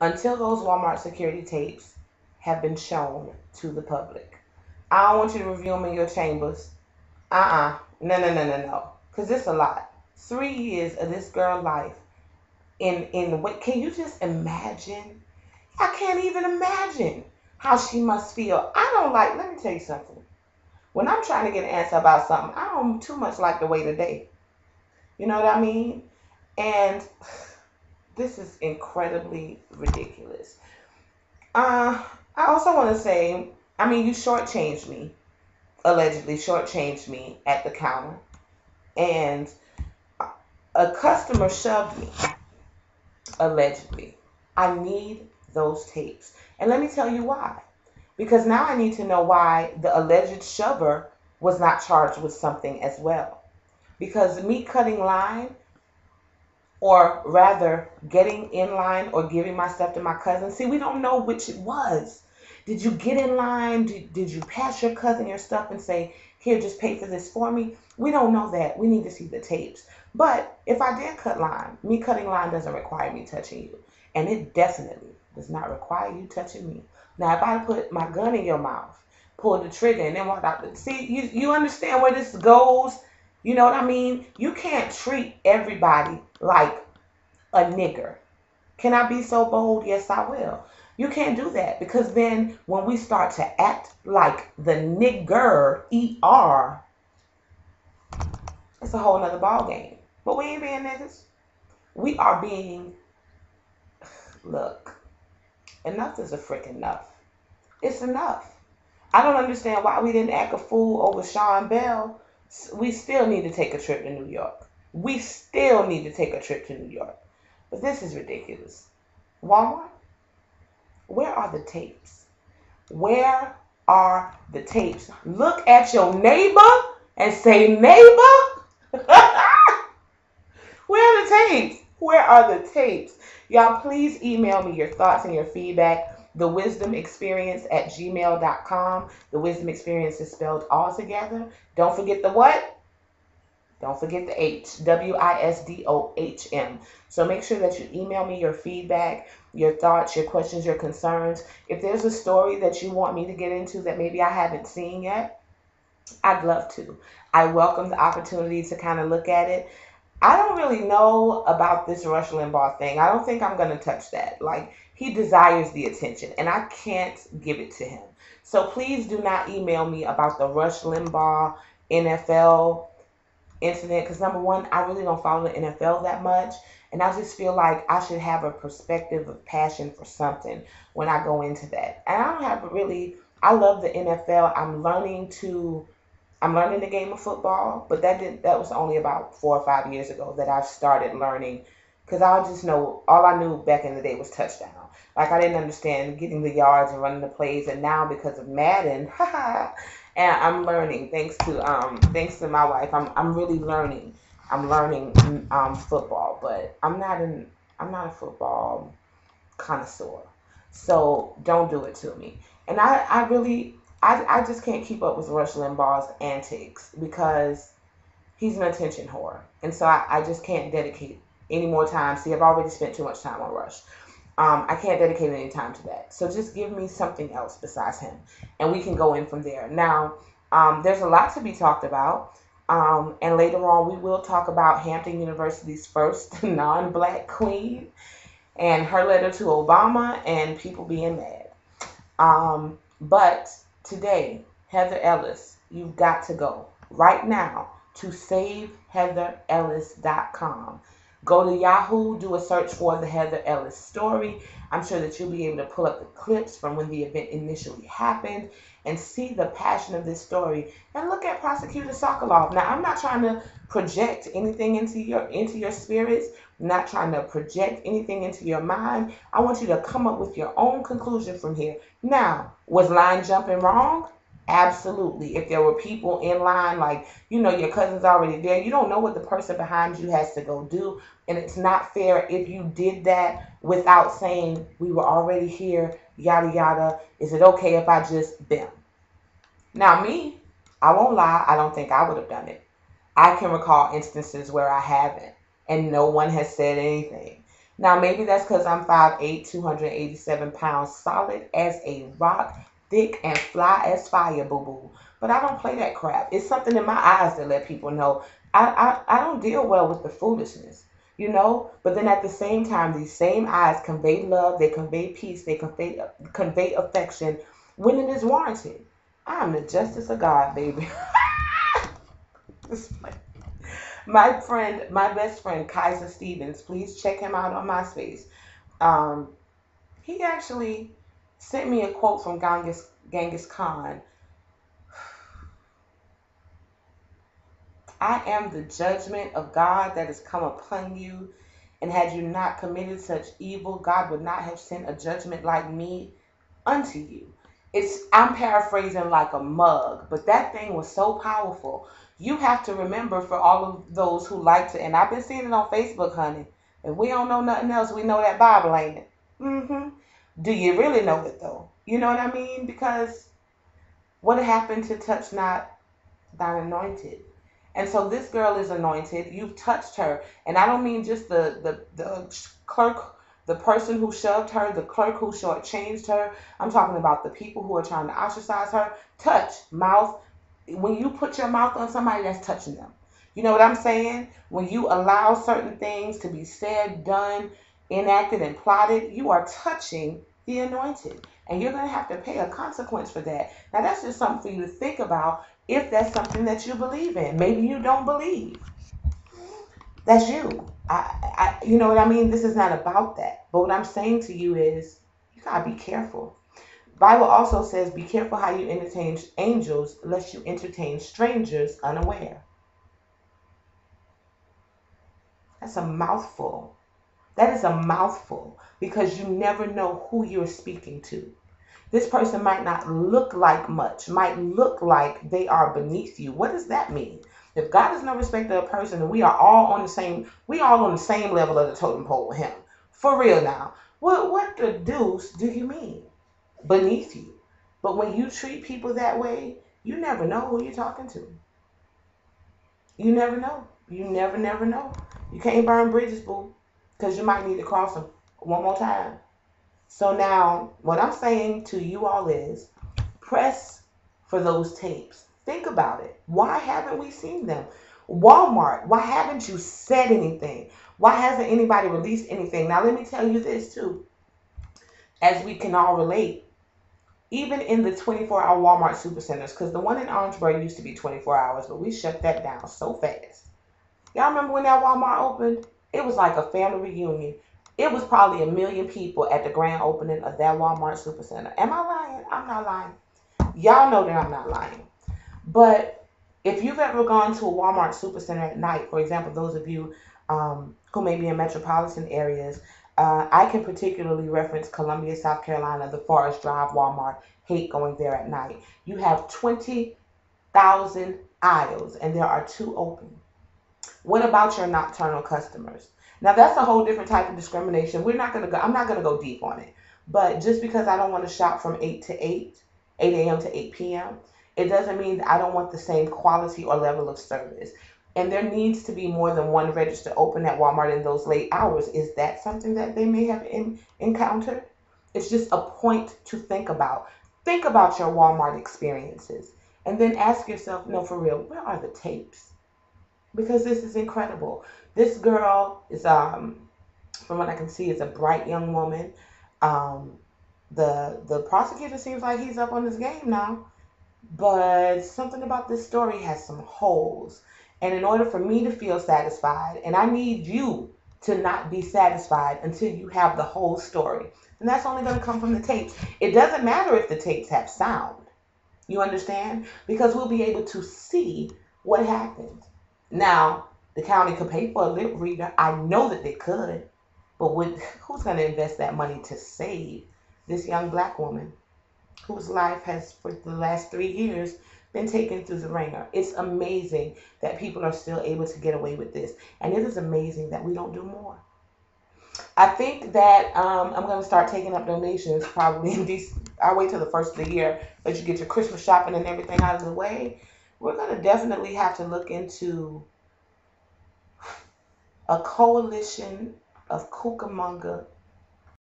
until those Walmart security tapes have been shown to the public. I don't want you to review them in your chambers. No, no, no, no, no. Because it's a lot. 3 years of this girl's life in what, can you just imagine? I can't even imagine how she must feel. I don't like, let me tell you something. When I'm trying to get an answer about something, I don't too much like to wait a day. You know what I mean? And this is incredibly ridiculous. I also want to say, I mean, you shortchanged me, allegedly shortchanged me at the counter, and a customer shoved me, allegedly. I need those tapes. And let me tell you why. Because now I need to know why the alleged shover was not charged with something as well. Because me cutting line, or rather getting in line or giving my stuff to my cousin, see, we don't know which it was. Did you get in line? Did you pass your cousin your stuff and say, here, just pay for this for me? We don't know that. We need to see the tapes. But if I did cut line, me cutting line doesn't require me touching you. And it definitely does not require you touching me. Now, if I put my gun in your mouth, pull the trigger, and then walk out, see, you understand where this goes? You know what I mean? You can't treat everybody like a nigger. Can I be so bold? Yes, I will. You can't do that, because then when we start to act like the nigger, E-R, it's a whole nother ball game. But we ain't being niggas. We are being, look, enough is a freaking enough. It's enough. I don't understand why we didn't act a fool over Sean Bell. We still need to take a trip to New York. We still need to take a trip to New York. But this is ridiculous. Walmart, where are the tapes? Where are the tapes? Look at your neighbor and say, neighbor, where are the tapes? Where are the tapes? Y'all, please email me your thoughts and your feedback. thewisdomexperience@gmail.com. The Wisdom Experience is spelled all together. Don't forget the what? Don't forget the H. WISDOHM. So make sure that you email me your feedback, your thoughts, your questions, your concerns. If there's a story that you want me to get into that maybe I haven't seen yet, I'd love to. I welcome the opportunity to kind of look at it. I don't really know about this Rush Limbaugh thing. I don't think I'm going to touch that. Like, he desires the attention, and I can't give it to him. So please do not email me about the Rush Limbaugh NFL incident, because number one, I really don't follow the NFL that much, and I just feel like I should have a perspective of passion for something when I go into that. And I don't have really, I love the NFL. I'm learning the game of football, but that was only about 4 or 5 years ago that I started learning, because all I knew back in the day was touchdown. Like, I didn't understand getting the yards and running the plays, and now because of Madden, and I'm learning thanks to my wife. I'm really learning. I'm learning football, but I'm not a football connoisseur. So don't do it to me. And I just can't keep up with Rush Limbaugh's antics, because he's an attention whore. And so I just can't dedicate any more time. See, I've already spent too much time on Rush. I can't dedicate any time to that. So just give me something else besides him, and we can go in from there. Now, there's a lot to be talked about. And later on, we will talk about Hampton University's first non-black queen and her letter to Obama and people being mad. But today, Heather Ellis, you've got to go right now to SaveHeatherEllis.com. Go to Yahoo, do a search for the Heather Ellis story. I'm sure that you'll be able to pull up the clips from when the event initially happened and see the passion of this story. And look at Prosecutor Sokolov. Now, I'm not trying to project anything into your spirits. I'm not trying to project anything into your mind. I want you to come up with your own conclusion from here. Now, was line jumping wrong? Absolutely. If there were people in line, like, your cousin's already there, you don't know what the person behind you has to go do. And it's not fair if you did that without saying, we were already here, yada, yada. Is it okay if I just bam? Now, me, I won't lie, I don't think I would have done it. I can recall instances where I haven't, and no one has said anything. Now, maybe that's because I'm 5'8", 287 pounds, solid as a rock, thick and fly as fire, boo-boo. But I don't play that crap. It's something in my eyes that let people know I don't deal well with the foolishness, you know? But then at the same time, these same eyes convey love, they convey peace, they convey affection when it is warranted. I am the justice of God, baby. My best friend, Kaiser Stevens, please check him out on MySpace. Um, he actually sent me a quote from Genghis Khan. I am the judgment of God that has come upon you, and had you not committed such evil, God would not have sent a judgment like me unto you. I'm paraphrasing like a mug, but that thing was so powerful. You have to remember, for all of those who like to, and I've been seeing it on Facebook, honey. If we don't know nothing else, we know that Bible, ain't it? Mm-hmm. Do you really know it though? You know what I mean? Because what happened to touch not thine anointed? And so this girl is anointed. You've touched her. And I don't mean just the clerk, the person who shoved her, the clerk who shortchanged her. I'm talking about the people who are trying to ostracize her. Touch, mouth. When you put your mouth on somebody, that's touching them. You know what I'm saying? When you allow certain things to be said, done, enacted, and plotted, you are touching the anointed. And you're going to have to pay a consequence for that. Now, that's just something for you to think about if that's something that you believe in. Maybe you don't believe. That's you. You know what I mean? This is not about that. But what I'm saying to you is, you got to be careful. Bible also says, be careful how you entertain angels, lest you entertain strangers unaware. That's a mouthful. That is a mouthful, because you never know who you're speaking to. This person might not look like much, might look like they are beneath you. What does that mean? If God is no respecter of person, and we all on the same level of the totem pole with him. For real now. What the deuce do you mean? Beneath you. But when you treat people that way, you never know who you're talking to. You never know. You never know. You can't burn bridges, boo, because you might need to cross them one more time. So now, what I'm saying to you all is, press for those tapes. Think about it. Why haven't we seen them? Walmart, why haven't you said anything? Why hasn't anybody released anything? Now, let me tell you this, too, as we can all relate. Even in the 24-hour Walmart supercenters, because the one in Orangeburg used to be 24 hours, but we shut that down so fast. Y'all remember when that Walmart opened? It was like a family reunion. It was probably 1 million people at the grand opening of that Walmart supercenter. Am I lying? I'm not lying. Y'all know that I'm not lying. But if you've ever gone to a Walmart supercenter at night, for example, those of you who may be in metropolitan areas, I can particularly reference Columbia, South Carolina, the Forest Drive Walmart. Hate going there at night. You have 20,000 aisles, and there are 2 open. What about your nocturnal customers? Now, that's a whole different type of discrimination. I'm not going to go deep on it. But just because I don't want to shop from 8 a.m. to 8 p.m., it doesn't mean that I don't want the same quality or level of service. And there needs to be more than one register open at Walmart in those late hours. Is that something that they may have encountered? It's just a point to think about. Think about your Walmart experiences. And then ask yourself, no, for real, where are the tapes? Because this is incredible. This girl is, from what I can see, is a bright young woman. The prosecutor seems like he's up on his game now. But something about this story has some holes. And in order for me to feel satisfied, and I need you to not be satisfied until you have the whole story. And that's only going to come from the tapes. It doesn't matter if the tapes have sound. You understand? Because we'll be able to see what happened. Now, the county could pay for a lip reader. I know that they could. But who's going to invest that money to save this young black woman whose life has, for the last 3 years, been taken through the ringer? It's amazing that people are still able to get away with this. And it is amazing that we don't do more. I think that I'm going to start taking up donations probably in these. I'll wait till the first of the year, let you get your Christmas shopping and everything out of the way. We're going to definitely have to look into a coalition of Cucamonga